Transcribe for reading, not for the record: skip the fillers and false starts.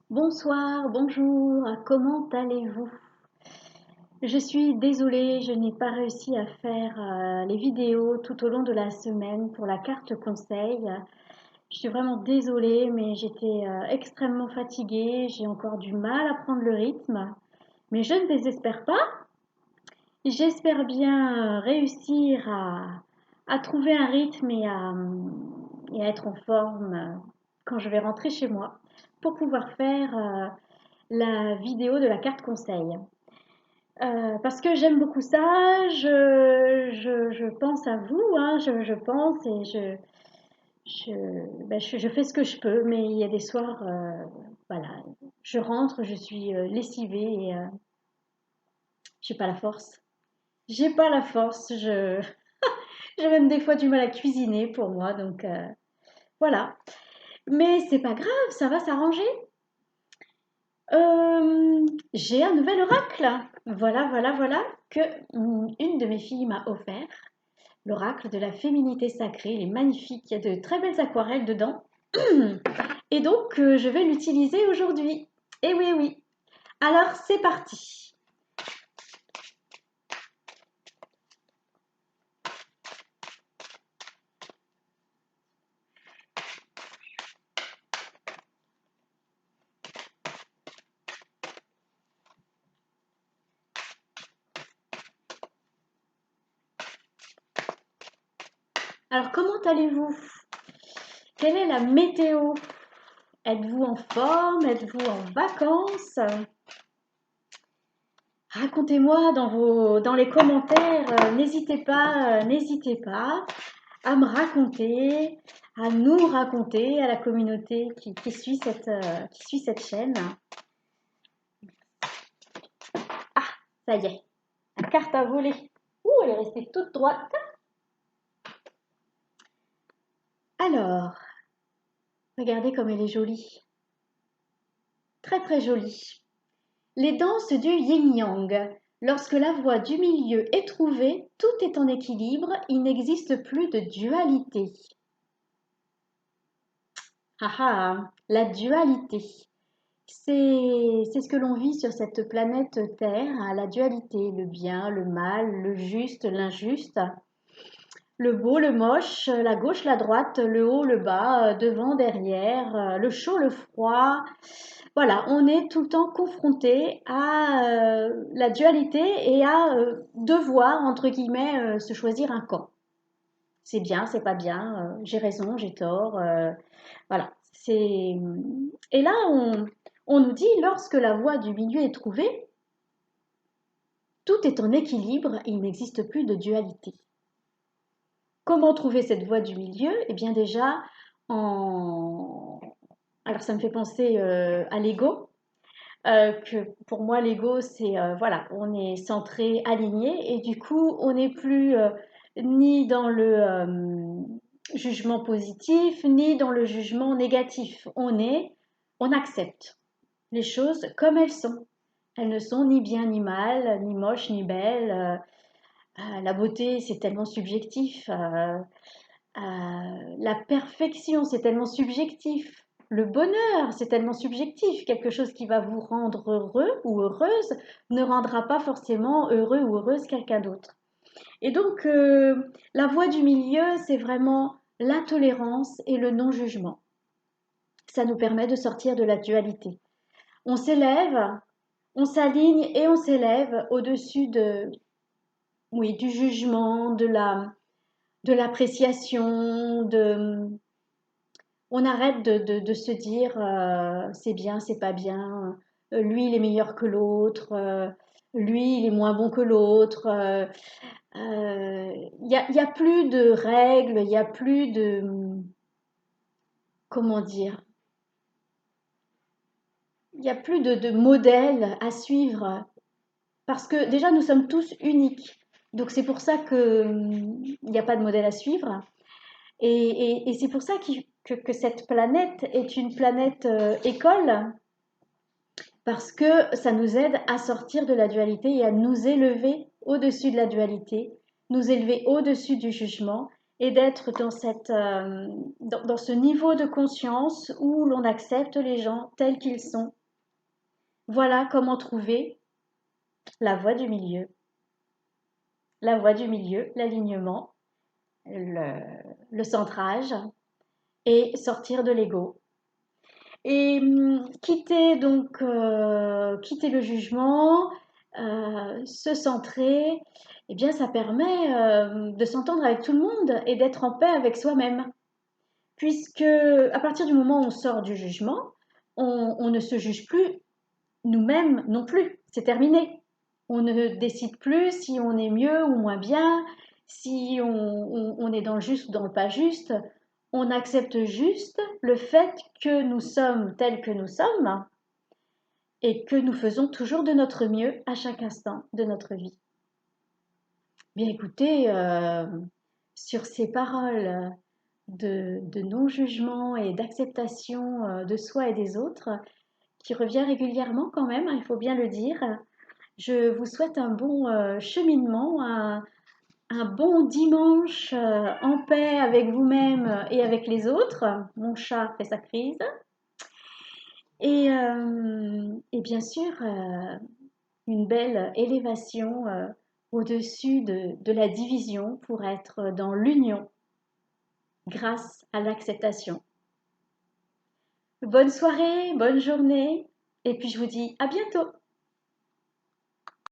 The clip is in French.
Bonsoir, bonjour, comment allez-vous? Je suis désolée, je n'ai pas réussi à faire les vidéos tout au long de la semaine pour la carte conseil. Je suis vraiment désolée, mais j'étais extrêmement fatiguée, j'ai encore du mal à prendre le rythme. Mais je ne désespère pas. J'espère bien réussir à trouver un rythme et à être en forme quand je vais rentrer chez moi pour pouvoir faire la vidéo de la carte conseil. Parce que j'aime beaucoup ça, je pense à vous, hein, je pense et je fais ce que je peux, mais il y a des soirs, voilà, je rentre, je suis lessivée et j'ai pas la force. J'ai pas la force, j'ai même des fois du mal à cuisiner pour moi, donc voilà. Mais c'est pas grave, ça va s'arranger. J'ai un nouvel oracle. Voilà que une de mes filles m'a offert. L'oracle de la féminité sacrée. Il est magnifique, il y a de très belles aquarelles dedans. Et donc, je vais l'utiliser aujourd'hui. Eh oui, oui. Alors, c'est parti. Alors, comment allez-vous? Quelle est la météo? Êtes-vous en forme? Êtes-vous en vacances? Racontez-moi dans les commentaires, n'hésitez pas à me raconter, à nous raconter, à la communauté qui suit cette chaîne. Ah, ça y est, la carte a volé. Ouh, elle est restée toute droite. Alors, regardez comme elle est jolie. Très très jolie. Les danses du yin-yang. Lorsque la voie du milieu est trouvée, tout est en équilibre, il n'existe plus de dualité. Ah ah, la dualité. C'est ce que l'on vit sur cette planète Terre, hein, la dualité, le bien, le mal, le juste, l'injuste, le beau, le moche, la gauche, la droite, le haut, le bas, devant, derrière, le chaud, le froid. Voilà, on est tout le temps confronté à la dualité et à devoir, entre guillemets, se choisir un camp. C'est bien, c'est pas bien, j'ai raison, j'ai tort. Voilà. Et là, on nous dit, lorsque la voie du milieu est trouvée, tout est en équilibre et il n'existe plus de dualité. Comment trouver cette voie du milieu? Eh bien déjà, en... alors ça me fait penser à l'ego, que pour moi l'ego c'est, voilà, on est centré, aligné et du coup on n'est plus ni dans le jugement positif, ni dans le jugement négatif. On accepte les choses comme elles sont. Elles ne sont ni bien ni mal, ni moches ni belles. La beauté, c'est tellement subjectif. La perfection, c'est tellement subjectif. Le bonheur, c'est tellement subjectif. Quelque chose qui va vous rendre heureux ou heureuse ne rendra pas forcément heureux ou heureuse quelqu'un d'autre. Et donc, la voie du milieu, c'est vraiment la tolérance et le non-jugement. Ça nous permet de sortir de la dualité. On s'élève, on s'aligne et on s'élève au-dessus oui, du jugement, de l'appréciation, on arrête de se dire c'est bien, c'est pas bien, lui il est meilleur que l'autre, lui il est moins bon que l'autre. Y a plus de règles, il y a plus de, comment dire, il y a plus de modèles à suivre parce que déjà nous sommes tous uniques. Donc c'est pour ça qu'il n'y a pas de modèle à suivre. Et c'est pour ça que cette planète est une planète école, parce que ça nous aide à sortir de la dualité et à nous élever au-dessus de la dualité, nous élever au-dessus du jugement et d'être dans ce niveau de conscience où l'on accepte les gens tels qu'ils sont Voilà comment trouver la voie du milieu. La voie du milieu, l'alignement, le, le centrage et sortir de l'ego. Et quitter le jugement, se centrer, eh bien ça permet de s'entendre avec tout le monde et d'être en paix avec soi-même. Puisque à partir du moment où on sort du jugement, on ne se juge plus nous-mêmes non plus. C'est terminé. On ne décide plus si on est mieux ou moins bien, si on est dans le juste ou dans le pas juste. On accepte juste le fait que nous sommes tels que nous sommes et que nous faisons toujours de notre mieux à chaque instant de notre vie. Bien écoutez, sur ces paroles de non-jugement et d'acceptation de soi et des autres, qui revient régulièrement quand même, il faut bien le dire, je vous souhaite un bon cheminement, un bon dimanche en paix avec vous-même et avec les autres. Mon chat fait sa crise. Et bien sûr, une belle élévation au-dessus de la division pour être dans l'union grâce à l'acceptation. Bonne soirée, bonne journée, et puis je vous dis à bientôt.